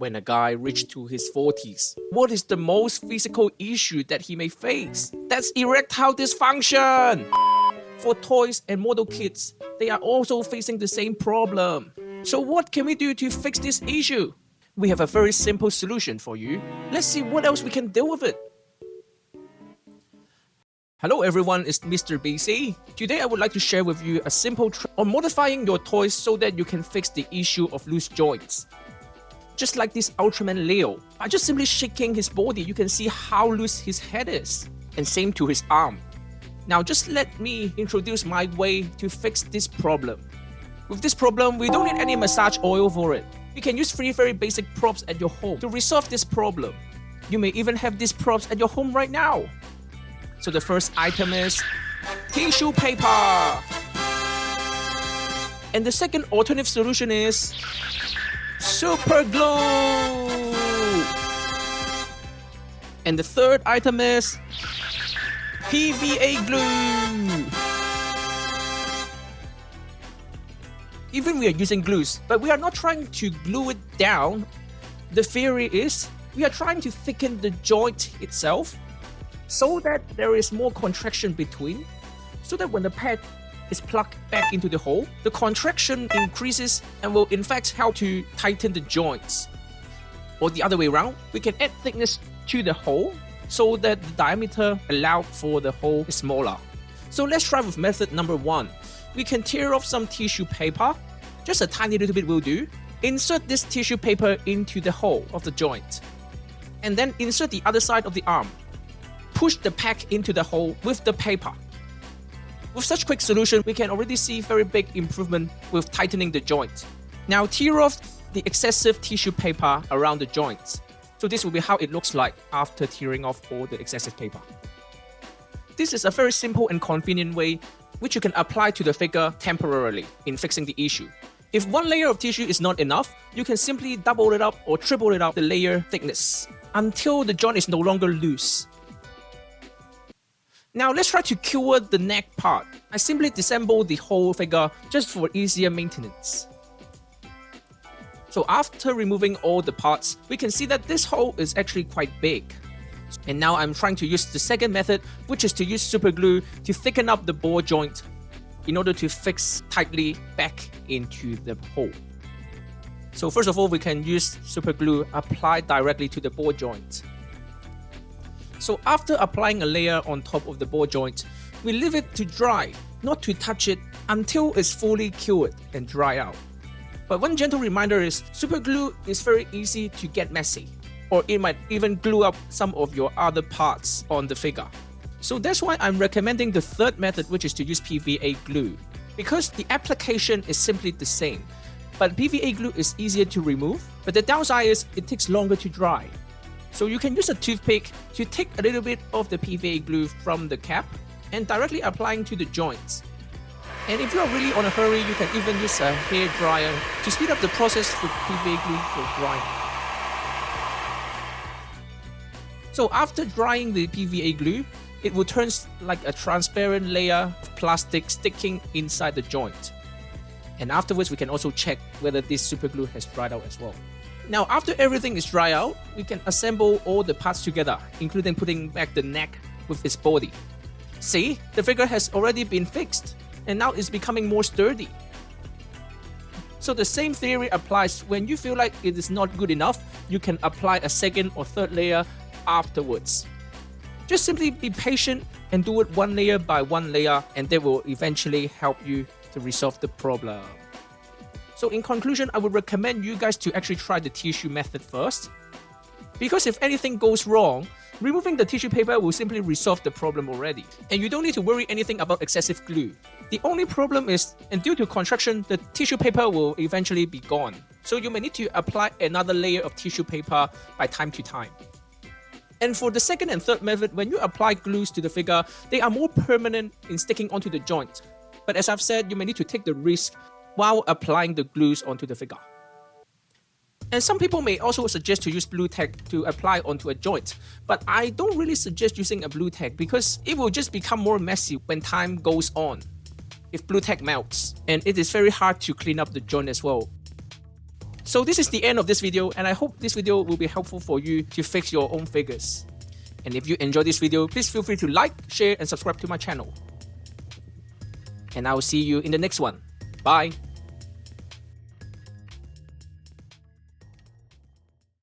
When a guy reaches to his 40s, what is the most physical issue that he may face? That's erectile dysfunction! For toys and model kits, they are also facing the same problem. So what can we do to fix this issue? We have a very simple solution for you. Let's see what else we can deal with it. Hello everyone, it's Mr. BC. Today I would like to share with you a simple trick on modifying your toys so that you can fix the issue of loose joints. Just like this Ultraman Leo, by just simply shaking his body, you can see how loose his head is. And same to his arm. Now just let me introduce my way to fix this problem. With this problem, we don't need any massage oil for it. You can use 3 very basic props at your home to resolve this problem. You may even have these props at your home right now. So the first item is tissue paper. And the second alternative solution is super glue. And the third item is PVA glue. Even we are using glues, but we are not trying to glue it down. The theory is we are trying to thicken the joint itself so that there is more contraction between, so that when the pad is plugged back into the hole, the contraction increases and will in fact help to tighten the joints. Or the other way around, we can add thickness to the hole so that the diameter allowed for the hole is smaller. So let's try with method number 1. We can tear off some tissue paper, just a tiny little bit will do. Insert this tissue paper into the hole of the joint. And then insert the other side of the arm. Push the pack into the hole with the paper. With such quick solution, we can already see very big improvement with tightening the joint. Now tear off the excessive tissue paper around the joints. So this will be how it looks like after tearing off all the excessive paper. This is a very simple and convenient way which you can apply to the figure temporarily in fixing the issue. If one layer of tissue is not enough, you can simply double it up or triple it up the layer thickness until the joint is no longer loose. Now let's try to cure the neck part. I simply disassemble the whole figure just for easier maintenance. So after removing all the parts, we can see that this hole is actually quite big. And now I'm trying to use the second method, which is to use super glue to thicken up the ball joint in order to fix tightly back into the hole. So first of all, we can use super glue applied directly to the ball joint. So after applying a layer on top of the ball joint, we leave it to dry, not to touch it until it's fully cured and dry out. But one gentle reminder is super glue is very easy to get messy, or it might even glue up some of your other parts on the figure. So that's why I'm recommending the third method, which is to use PVA glue, because the application is simply the same, but PVA glue is easier to remove, but the downside is it takes longer to dry. So you can use a toothpick to take a little bit of the PVA glue from the cap and directly applying to the joints. And if you are really on a hurry, you can even use a hair dryer to speed up the process with PVA glue for drying. So after drying the PVA glue, it will turn like a transparent layer of plastic sticking inside the joint. And afterwards, we can also check whether this super glue has dried out as well. Now after everything is dry out, we can assemble all the parts together, including putting back the neck with its body. See, the figure has already been fixed, and now it's becoming more sturdy. So the same theory applies. When you feel like it is not good enough, you can apply a second or third layer afterwards. Just simply be patient and do it one layer by one layer, and they will eventually help you to resolve the problem. So in conclusion, I would recommend you guys to actually try the tissue method first. Because if anything goes wrong, removing the tissue paper will simply resolve the problem already. And you don't need to worry anything about excessive glue. The only problem is, and due to construction, the tissue paper will eventually be gone. So you may need to apply another layer of tissue paper by time to time. And for the second and third method, when you apply glues to the figure, they are more permanent in sticking onto the joint. But as I've said, you may need to take the risk while applying the glues onto the figure. And some people may also suggest to use blue tack to apply onto a joint, but I don't really suggest using a blue tack because it will just become more messy when time goes on if blue tack melts, and it is very hard to clean up the joint as well. So this is the end of this video, and I hope this video will be helpful for you to fix your own figures. And if you enjoyed this video, please feel free to like, share, and subscribe to my channel. And I will see you in the next one. Bye!